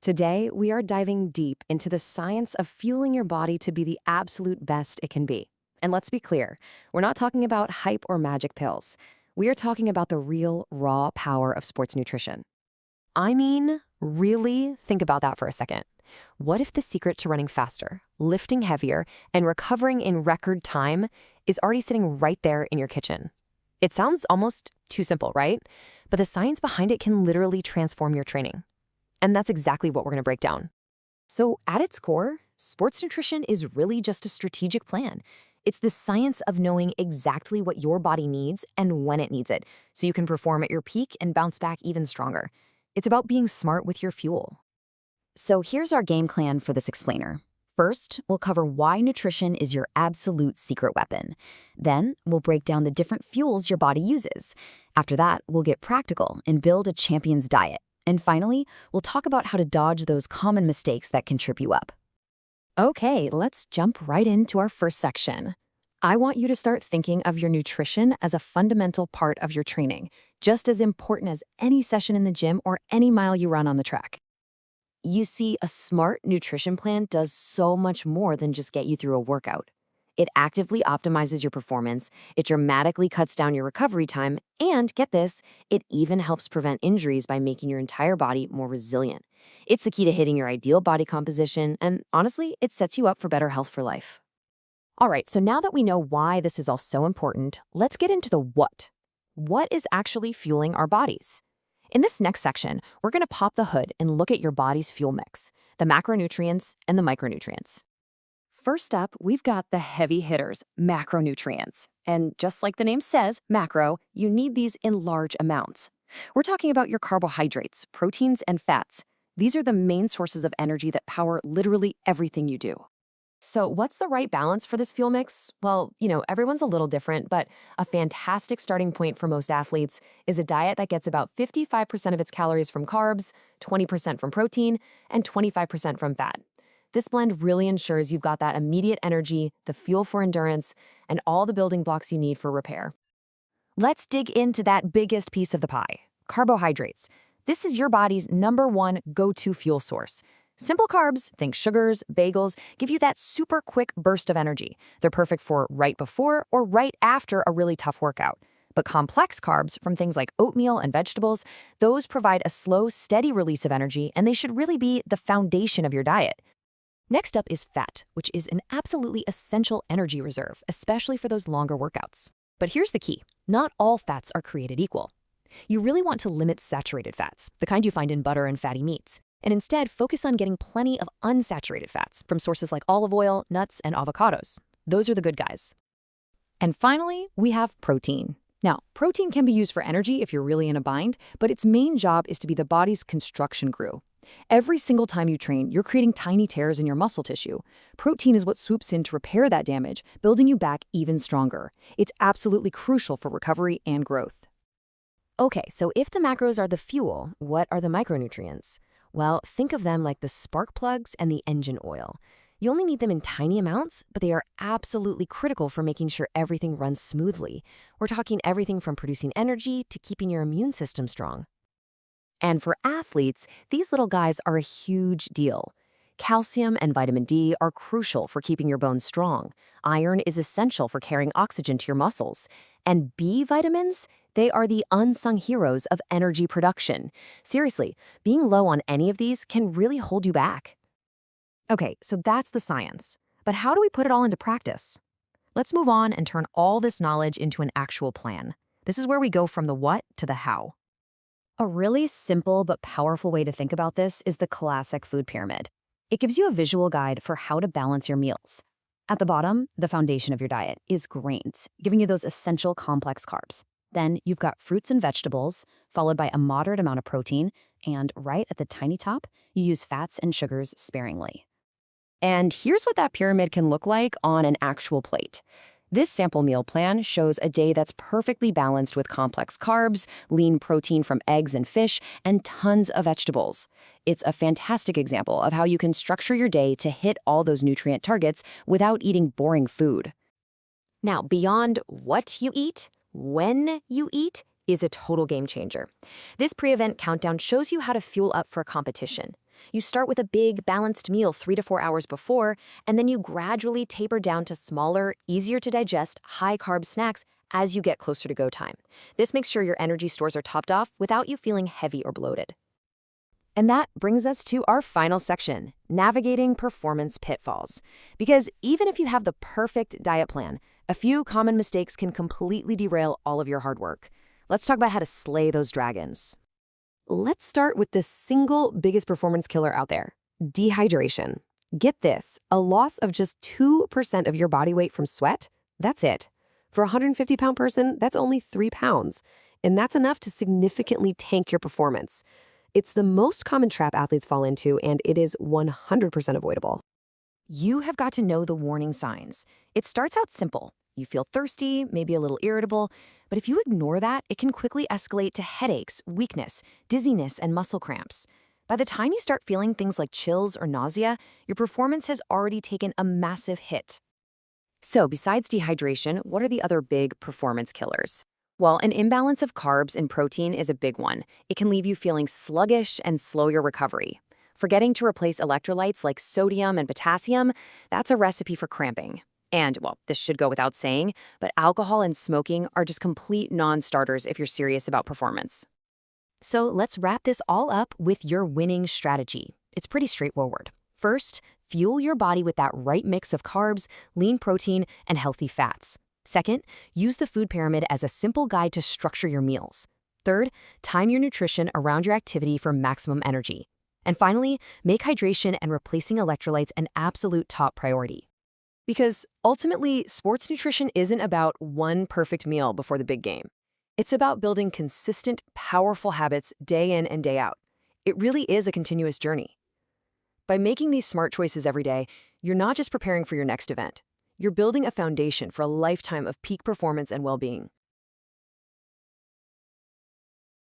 Today, we are diving deep into the science of fueling your body to be the absolute best it can be. And let's be clear, we're not talking about hype or magic pills. We are talking about the real, raw power of sports nutrition. I mean, really think about that for a second. What if the secret to running faster, lifting heavier, and recovering in record time is already sitting right there in your kitchen? It sounds almost too simple, right? But the science behind it can literally transform your training. And that's exactly what we're going to break down. So, at its core, sports nutrition is really just a strategic plan. It's the science of knowing exactly what your body needs and when it needs it, so you can perform at your peak and bounce back even stronger. It's about being smart with your fuel. So, here's our game plan for this explainer. First, we'll cover why nutrition is your absolute secret weapon. Then, we'll break down the different fuels your body uses. After that, we'll get practical and build a champion's diet. And finally, we'll talk about how to dodge those common mistakes that can trip you up. Okay, let's jump right into our first section. I want you to start thinking of your nutrition as a fundamental part of your training, just as important as any session in the gym or any mile you run on the track. You see, a smart nutrition plan does so much more than just get you through a workout. It actively optimizes your performance, it dramatically cuts down your recovery time, and get this, it even helps prevent injuries by making your entire body more resilient. It's the key to hitting your ideal body composition, and honestly, it sets you up for better health for life. All right, so now that we know why this is all so important, let's get into the what. What is actually fueling our bodies? In this next section, we're going to pop the hood and look at your body's fuel mix, the macronutrients and the micronutrients. First up, we've got the heavy hitters, macronutrients. And just like the name says, macro, you need these in large amounts. We're talking about your carbohydrates, proteins, and fats. These are the main sources of energy that power literally everything you do. So what's the right balance for this fuel mix? Well, everyone's a little different, but a fantastic starting point for most athletes is a diet that gets about 55% of its calories from carbs, 20% from protein, and 25% from fat. This blend really ensures you've got that immediate energy, the fuel for endurance, and all the building blocks you need for repair. Let's dig into that biggest piece of the pie, carbohydrates. This is your body's #1 go-to fuel source. Simple carbs, think sugars, bagels, give you that super quick burst of energy. They're perfect for right before or right after a really tough workout. But complex carbs from things like oatmeal and vegetables, those provide a slow, steady release of energy, and they should really be the foundation of your diet. Next up is fat, which is an absolutely essential energy reserve, especially for those longer workouts. But here's the key. Not all fats are created equal. You really want to limit saturated fats, the kind you find in butter and fatty meats, and instead focus on getting plenty of unsaturated fats from sources like olive oil, nuts, and avocados. Those are the good guys. And finally, we have protein. Now, protein can be used for energy if you're really in a bind, but its main job is to be the body's construction crew. Every single time you train, you're creating tiny tears in your muscle tissue. Protein is what swoops in to repair that damage, building you back even stronger. It's absolutely crucial for recovery and growth. Okay, so if the macros are the fuel, what are the micronutrients? Well, think of them like the spark plugs and the engine oil. You only need them in tiny amounts, but they are absolutely critical for making sure everything runs smoothly. We're talking everything from producing energy to keeping your immune system strong. And for athletes, these little guys are a huge deal. Calcium and vitamin D are crucial for keeping your bones strong. Iron is essential for carrying oxygen to your muscles. And B vitamins? They are the unsung heroes of energy production. Seriously, being low on any of these can really hold you back. Okay, so that's the science. But how do we put it all into practice? Let's move on and turn all this knowledge into an actual plan. This is where we go from the what to the how. A really simple but powerful way to think about this is the classic food pyramid. It gives you a visual guide for how to balance your meals. At the bottom, the foundation of your diet is grains, giving you those essential complex carbs. Then you've got fruits and vegetables, followed by a moderate amount of protein, and right at the tiny top, you use fats and sugars sparingly. And here's what that pyramid can look like on an actual plate. This sample meal plan shows a day that's perfectly balanced with complex carbs, lean protein from eggs and fish, and tons of vegetables. It's a fantastic example of how you can structure your day to hit all those nutrient targets without eating boring food. Now, beyond what you eat, when you eat is a total game changer. This pre-event countdown shows you how to fuel up for a competition. You start with a big, balanced meal 3 to 4 hours before, and then you gradually taper down to smaller, easier to digest, high-carb snacks as you get closer to go time. This makes sure your energy stores are topped off without you feeling heavy or bloated. And that brings us to our final section, navigating performance pitfalls. Because even if you have the perfect diet plan, a few common mistakes can completely derail all of your hard work. Let's talk about how to slay those dragons. Let's start with the single biggest performance killer out there, dehydration. Get this, a loss of just 2% of your body weight from sweat, that's it. For a 150-pound person, that's only 3 pounds. And that's enough to significantly tank your performance. It's the most common trap athletes fall into, and it is 100% avoidable. You have got to know the warning signs. It starts out simple. You feel thirsty, maybe a little irritable, but if you ignore that, it can quickly escalate to headaches, weakness, dizziness, and muscle cramps. By the time you start feeling things like chills or nausea, your performance has already taken a massive hit. So, besides dehydration, what are the other big performance killers? Well, an imbalance of carbs and protein is a big one. It can leave you feeling sluggish and slow your recovery. Forgetting to replace electrolytes like sodium and potassium, that's a recipe for cramping. And, well, this should go without saying, but alcohol and smoking are just complete non-starters if you're serious about performance. So let's wrap this all up with your winning strategy. It's pretty straightforward. First, fuel your body with that right mix of carbs, lean protein, and healthy fats. Second, use the food pyramid as a simple guide to structure your meals. Third, time your nutrition around your activity for maximum energy. And finally, make hydration and replacing electrolytes an absolute top priority. Because ultimately, sports nutrition isn't about one perfect meal before the big game. It's about building consistent, powerful habits day in and day out. It really is a continuous journey. By making these smart choices every day, you're not just preparing for your next event. You're building a foundation for a lifetime of peak performance and well-being.